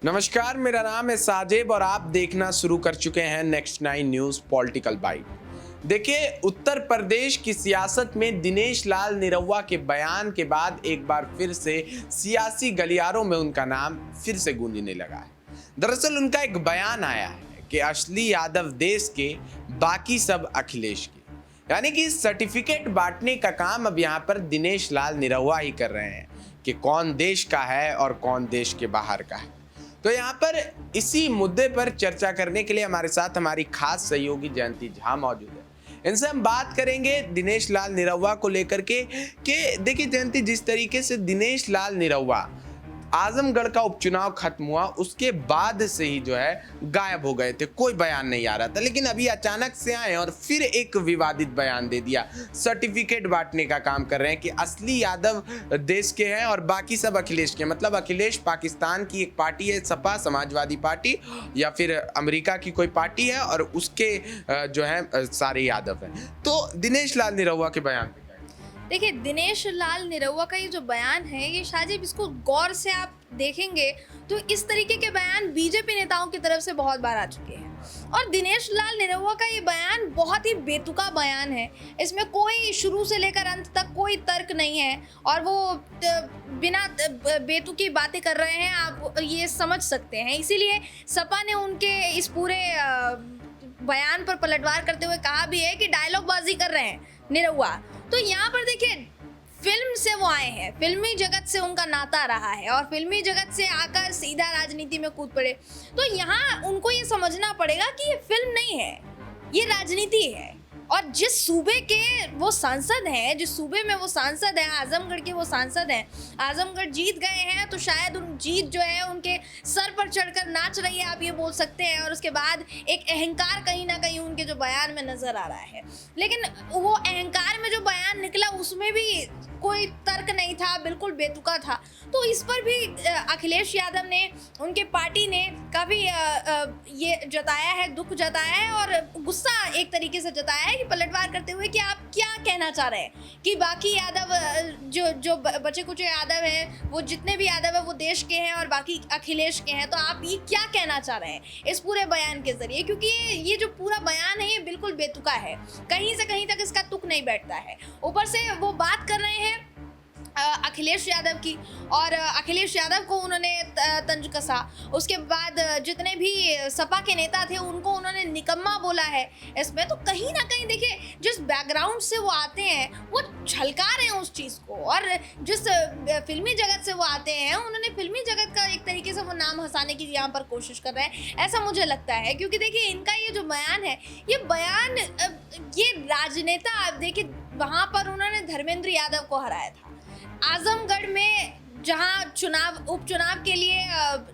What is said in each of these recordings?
नमस्कार, मेरा नाम है साजिब और आप देखना शुरू कर चुके हैं नेक्स्ट 9 न्यूज़ पॉलिटिकल बाइट। देखिए, उत्तर प्रदेश की सियासत में दिनेश लाल निरहुआ के बयान के बाद एक बार फिर से सियासी गलियारों में उनका नाम फिर से गूंजने लगा है। दरअसल उनका एक बयान आया है कि असली यादव देश के, बाकी सब अखिलेश के। यानी कि सर्टिफिकेट बांटने का काम अब यहाँ पर दिनेश लाल निरहुआ ही कर रहे हैं कि कौन देश का है और कौन देश के बाहर का है। तो यहाँ पर इसी मुद्दे पर चर्चा करने के लिए हमारे साथ हमारी खास सहयोगी जयंती झा मौजूद है। इनसे हम बात करेंगे दिनेश लाल निरहुआ को लेकर के कि देखिए जयंती, जिस तरीके से दिनेश लाल निरहुआ आजमगढ़ का उपचुनाव खत्म हुआ उसके बाद से ही जो है गायब हो गए थे, कोई बयान नहीं आ रहा था। लेकिन अभी अचानक से आए और फिर एक विवादित बयान दे दिया, सर्टिफिकेट बांटने का काम कर रहे हैं कि असली यादव देश के हैं और बाकी सब अखिलेश के। मतलब अखिलेश पाकिस्तान की एक पार्टी है, सपा समाजवादी पार्टी, या फिर अमेरिका की कोई पार्टी है और उसके जो है सारे यादव हैं। तो दिनेश लाल निरहुआ के बयान पे देखिए, दिनेश लाल निरहुआ का ये जो बयान है, ये शाजिब, इसको गौर से आप देखेंगे तो इस तरीके के बयान बीजेपी नेताओं की तरफ से बहुत बार आ चुके हैं। और दिनेश लाल निरहुआ का ये बयान बहुत ही बेतुका बयान है। इसमें कोई शुरू से लेकर अंत तक कोई तर्क नहीं है और वो बिना बेतुकी बातें कर रहे हैं, आप ये समझ सकते हैं। इसीलिए सपा ने उनके इस पूरे बयान पर पलटवार करते हुए कहा भी है कि डायलॉग बाजी कर रहे हैं निरहुआ। तो यहाँ पर देखिए, फिल्म से वो आए हैं, फिल्मी जगत से उनका नाता रहा है और फिल्मी जगत से आकर सीधा राजनीति में कूद पड़े। तो यहाँ उनको ये समझना पड़ेगा कि ये फिल्म नहीं है, ये राजनीति है। और जिस सूबे के वो सांसद हैं, जिस सूबे में वो सांसद हैं, आजमगढ़ के वो सांसद हैं, आजमगढ़ जीत गए हैं, तो शायद उन जीत जो है उनके सर पर चढ़कर नाच रही है, आप ये बोल सकते हैं। और उसके बाद एक अहंकार कहीं ना कहीं उनके जो बयान में नजर आ रहा है। लेकिन वो अहंकार में जो बयान निकला उसमें भी कोई तर्क नहीं था, बिल्कुल बेतुका था। तो इस पर भी अखिलेश यादव ने, उनके पार्टी ने काफ़ी ये जताया है, दुख जताया है और गुस्सा एक तरीके से जताया है कि पलटवार करते हुए कि आप क्या कहना चाह रहे हैं कि बाकी यादव जो बचे कुछ यादव हैं, वो जितने भी यादव हैं वो देश के हैं और बाकी अखिलेश के हैं। तो आप ये क्या कहना चाह रहे हैं इस पूरे बयान के जरिए? क्योंकि ये जो पूरा बयान है ये बिल्कुल बेतुका है, कहीं से कहीं तक इसका तुक नहीं बैठता है। ऊपर से वो बात कर रहे हैं अखिलेश यादव की, और अखिलेश यादव को उन्होंने तंज कसा। उसके बाद जितने भी सपा के नेता थे उनको उन्होंने निकम्मा बोला है इसमें। तो कहीं ना कहीं देखिए, जिस बैकग्राउंड से वो आते हैं वो झलका रहे हैं उस चीज़ को, और जिस फिल्मी जगत से वो आते हैं उन्होंने फिल्मी जगत का एक तरीके से वो नाम हंसाने की यहाँ पर कोशिश कर रहे हैं, ऐसा मुझे लगता है। क्योंकि देखिए, इनका ये जो बयान है, ये बयान, ये राजनेता, आप देखिए वहाँ पर उन्होंने धर्मेंद्र यादव को हराया था। आजमगढ़ में जहां उपचुनाव के लिए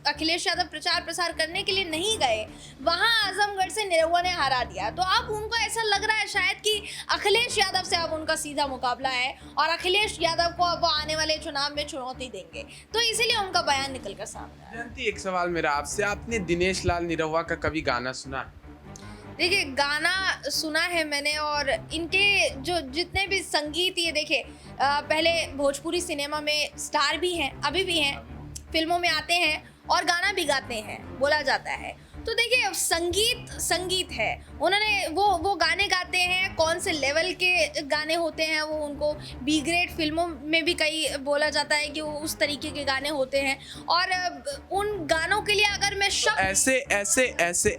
अखिलेश यादव प्रचार प्रसार करने के लिए नहीं गए, वहां आजमगढ़ से निरहुआ ने हरा दिया। तो अब उनको ऐसा लग रहा है शायद कि अखिलेश यादव से अब उनका सीधा मुकाबला है और अखिलेश यादव को अब वो आने वाले चुनाव में चुनौती देंगे। तो इसीलिए उनका बयान निकल कर सामने आया। जयंती, एक सवाल मेरा आपसे, आपने दिनेश लाल निरहुआ का कभी गाना सुना? देखिए, गाना सुना है मैंने, और इनके जो जितने भी संगीत, ये देखिए पहले भोजपुरी सिनेमा में स्टार भी हैं, अभी भी हैं, फिल्मों में आते हैं और गाना भी गाते हैं, बोला जाता है। तो देखिए, संगीत है, उन्होंने वो गाने गाते हैं, कौन से लेवल के गाने होते हैं वो, उनको बी ग्रेड फिल्मों में भी कई बोला जाता है कि वो उस तरीके के गाने होते हैं। और उन गानों के लिए अगर मैं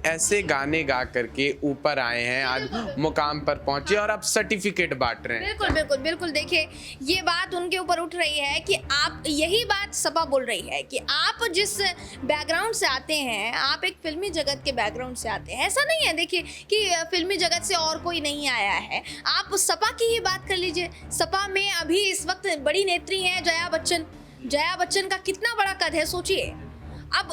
ऐसे गाने गा करके ऊपर आए हैं, आज मुकाम पर पहुंचे और अब सर्टिफिकेट बांट रहे हैं। बिल्कुल बिल्कुल बिल्कुल। देखिए, ये बात उनके ऊपर उठ रही है कि आप, यही बात सपा बोल रही है कि आप जिस बैकग्राउंड से आते हैं, आप एक फिल्मी जगत के बैकग्राउंड से आते हैं। ऐसा नहीं है देखिए कि फिल्मी जगत से और कोई नहीं आया है। आप सपा की ही बात कर लीजिए, सपा में अभी इस वक्त बड़ी नेत्री हैं जया बच्चन का कितना बड़ा कद है, सोचिए। अब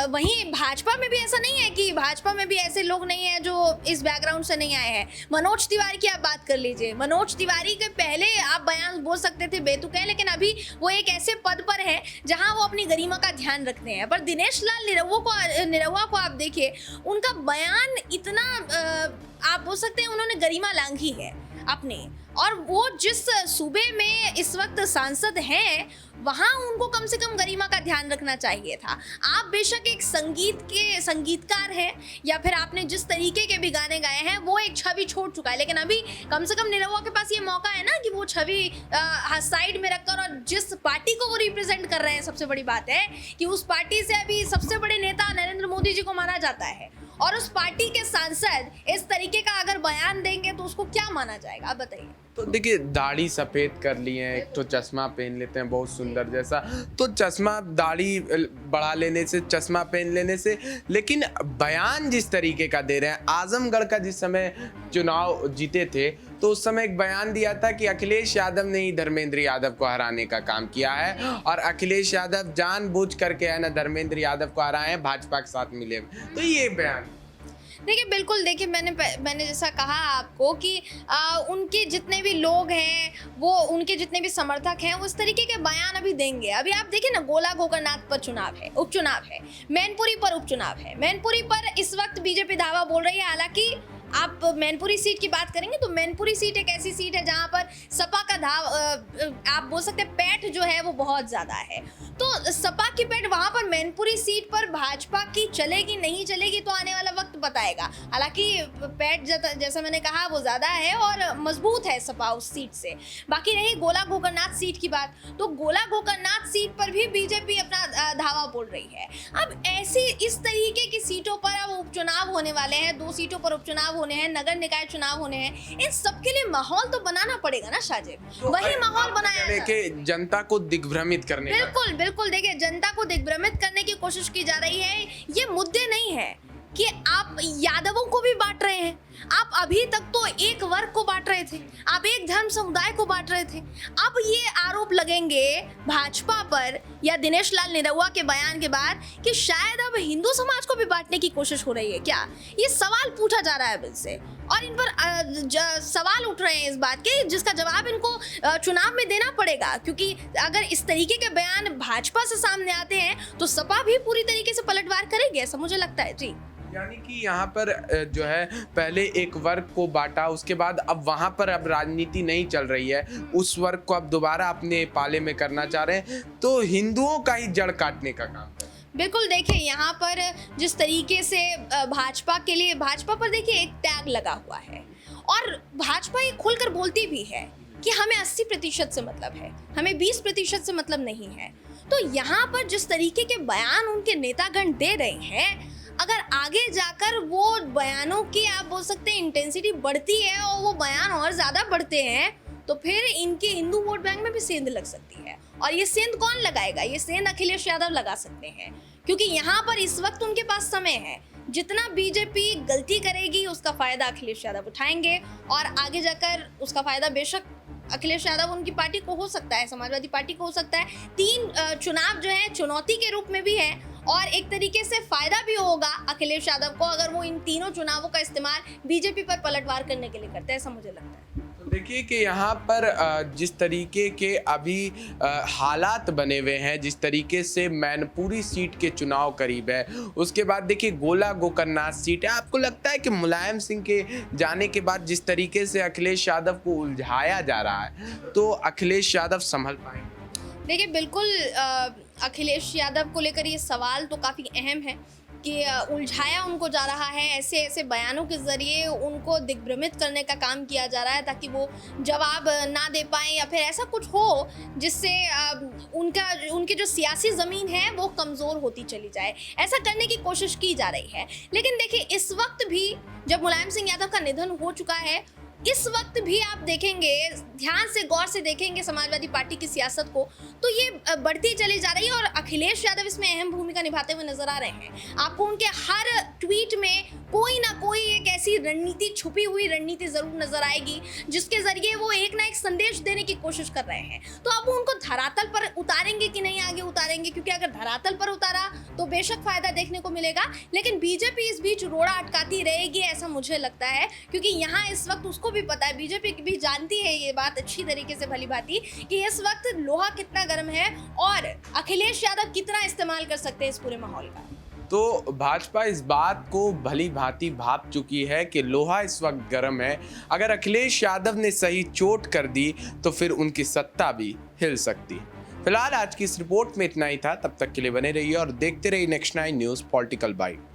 वहीं भाजपा में भी ऐसा नहीं है कि भाजपा में भी ऐसे लोग नहीं हैं जो इस बैकग्राउंड से नहीं आए हैं। मनोज तिवारी की आप बात कर लीजिए, मनोज तिवारी के पहले आप बयान बोल सकते थे बेतुके, लेकिन अभी वो एक ऐसे पद पर है जहां वो अपनी गरिमा का ध्यान रखते हैं। पर दिनेश लाल निरहुआ को आप देखिए, उनका बयान इतना आप बोल सकते हैं उन्होंने गरिमा लांघी है अपने, और वो जिस सूबे में इस वक्त सांसद हैं वहाँ उनको कम से कम गरिमा का ध्यान रखना चाहिए था। आप बेशक एक संगीतकार हैं या फिर आपने जिस तरीके के भी गाने गाए हैं वो एक छवि छोड़ चुका है, लेकिन अभी कम से कम निरहुआ के पास ये मौका है ना कि वो छवि साइड में रखकर, और जिस पार्टी को वो रिप्रेजेंट कर रहे हैं, सबसे बड़ी बात है कि उस पार्टी से अभी सबसे बड़े नेता नरेंद्र मोदी जी को माना जाता है, और उस पार्टी के सांसद इस तरीके का अगर बयान देंगे तो उसको क्या माना जाएगा, आप बताइए। तो देखिए, दाढ़ी सफ़ेद कर लिए हैं, एक तो चश्मा पहन लेते हैं बहुत सुंदर जैसा, तो चश्मा दाढ़ी बढ़ा लेने से, चश्मा पहन लेने से, लेकिन बयान जिस तरीके का दे रहे हैं, आजमगढ़ का जिस समय चुनाव जीते थे तो उस समय एक बयान दिया था कि अखिलेश यादव ने ही धर्मेंद्र यादव को हराने का काम किया है, और अखिलेश यादव जानबूझ करके है ना धर्मेंद्र यादव को हराए हैं, भाजपा के साथ मिले। तो ये बयान देखिए, बिल्कुल देखिए, मैंने जैसा कहा आपको कि उनके जितने भी लोग हैं, वो उनके जितने भी समर्थक हैं, वो इस तरीके के बयान अभी देंगे। अभी आप देखिए ना, गोला गोकर्णनाथ पर उपचुनाव है, मैनपुरी पर उपचुनाव है। मैनपुरी पर इस वक्त बीजेपी दावा बोल रही है, हालांकि आप मैनपुरी सीट की बात करेंगे तो मैनपुरी सीट एक ऐसी सीट है जहां पर सपा का आप बोल सकते हैं पैठ जो है वो बहुत ज्यादा है। तो सपा की पैठ वहां पर मैनपुरी सीट पर भाजपा की चलेगी नहीं चलेगी तो आने वाला वक्त बताएगा। हालांकि पैठ जैसा मैंने कहा वो ज्यादा है और मजबूत है सपा उस सीट से। बाकी रही गोला गोकर्णनाथ सीट की बात, तो गोला गोकर्णनाथ सीट पर भी बीजेपी अपना धावा बोल रही है। अब ऐसी इस तरीके की सीटों पर अब उपचुनाव होने वाले हैं, 2 सीटों पर उपचुनाव होने हैं, नगर निकाय चुनाव होने हैं। इन सबके लिए माहौल तो बनाना पड़ेगा ना शाजिब, वही माहौल बनाया देखिए जनता को दिग्भ्रमित करने बिल्कुल बिल्कुल देखिए, जनता को दिग्भ्रमित करने की कोशिश की जा रही है। ये मुद्दे नहीं है कि आप यादवों को भी बांट रहे हैं, आप अभी तक तो एक वर्ग को बांट रहे थे, आप एक धर्म समुदाय को बांट रहे थे। अब ये आरोप लगेंगे भाजपा पर या दिनेश लाल निरहुआ के बयान के बाद कि शायद अब हिंदू समाज को भी बांटने की कोशिश हो रही है क्या? ये सवाल पूछा जा रहा है बिल से, और इन पर सवाल उठ रहे हैं इस बात के, जिसका जवाब इनको चुनाव में देना पड़ेगा। क्योंकि अगर इस तरीके के बयान भाजपा से सामने आते हैं तो सपा भी पूरी तरीके से पलटवार करेगी, ऐसा मुझे लगता है। जी, यानी कि यहाँ पर जो है पहले एक वर्ग को बांटा, उसके बाद अब वहाँ पर अब राजनीति नहीं चल रही है, उस वर्ग को अब दोबारा अपने पाले में करना चाह रहे हैं, तो हिंदुओं का ही जड़ काटने का काम है। बिल्कुल देखिए, यहाँ पर जिस तरीके से भाजपा के लिए, भाजपा पर देखिए एक टैग लगा हुआ है, और भाजपा ये खुलकर बोलती भी है कि हमें 80% से मतलब है, हमें 20% से मतलब नहीं है। तो यहाँ पर जिस तरीके के बयान उनके नेतागण दे रहे हैं, अगर आगे जाकर वो बयानों की आप बोल सकते हैं इंटेंसिटी बढ़ती है और वो बयान और ज़्यादा बढ़ते हैं, तो फिर इनके हिंदू वोट बैंक में भी सेंध लग सकती है। और ये सेंध कौन लगाएगा? ये सेंध अखिलेश यादव लगा सकते हैं, क्योंकि यहाँ पर इस वक्त उनके पास समय है। जितना बीजेपी गलती करेगी उसका फ़ायदा अखिलेश यादव उठाएंगे, और आगे जाकर उसका फ़ायदा बेशक अखिलेश यादव उनकी पार्टी को हो सकता है, समाजवादी पार्टी को हो सकता है। 3 चुनाव जो है चुनौती के रूप में भी है, और एक तरीके से फायदा भी होगा अखिलेश यादव को अगर वो इन तीनों चुनावों का इस्तेमाल बीजेपी पर पलटवार करने के लिए करते हैं, ऐसा मुझे लगता है। तो देखिए कि यहाँ पर जिस तरीके के अभी हालात बने हुए हैं, जिस तरीके से मैनपुरी सीट के चुनाव करीब है, उसके बाद देखिए गोला गोकर्णनाथ सीट है। आपको लगता है कि मुलायम सिंह के जाने के बाद जिस तरीके से अखिलेश यादव को उलझाया जा रहा है, तो अखिलेश यादव संभल पाएंगे? देखिए, बिल्कुल अखिलेश यादव को लेकर ये सवाल तो काफ़ी अहम है कि उलझाया उनको जा रहा है, ऐसे ऐसे बयानों के ज़रिए उनको दिग्भ्रमित करने का काम किया जा रहा है ताकि वो जवाब ना दे पाएँ, या फिर ऐसा कुछ हो जिससे उनकी जो सियासी ज़मीन है वो कमज़ोर होती चली जाए। ऐसा करने की कोशिश की जा रही है। लेकिन देखिए, इस वक्त भी जब मुलायम सिंह यादव का निधन हो चुका है, इस वक्त भी आप देखेंगे, ध्यान से गौर से देखेंगे समाजवादी पार्टी की सियासत को, तो ये बढ़ती चली जा रही है, और अखिलेश यादव इसमें अहम भूमिका निभाते हुए नजर आ रहे हैं। आपको उनके हर ट्वीट में कोई ना कोई एक ऐसी रणनीति, छुपी हुई रणनीति जरूर नजर आएगी जिसके जरिए वो एक ना एक संदेश देने की कोशिश कर रहे हैं। तो अब वो उनको धरातल पर उतारेंगे कि नहीं आगे उतारेंगे, क्योंकि अगर धरातल पर उतारा तो बेशक फायदा देखने को मिलेगा, लेकिन बीजेपी इस बीच रोड़ा अटकाती रहेगी, ऐसा मुझे लगता है। क्योंकि यहाँ इस वक्त उसको भी पता है, बीजेपी भी जानती है ये बात अच्छी तरीके से भली भांति कि इस वक्त लोहा कितना गर्म है और अखिलेश यादव कितना इस्तेमाल कर सकते हैं इस पूरे माहौल का। तो भाजपा इस बात को भली भांति भाप चुकी है कि लोहा इस वक्त गर्म है। अगर अखिलेश यादव ने सही चोट कर दी तो फिर उनकी सत्ता भी हिल सकती। फिलहाल आज की इस रिपोर्ट में इतना ही था। तब तक के लिए बने रहिए और देखते रहिए नेक्स्ट 9 न्यूज़ पॉलिटिकल बाइट।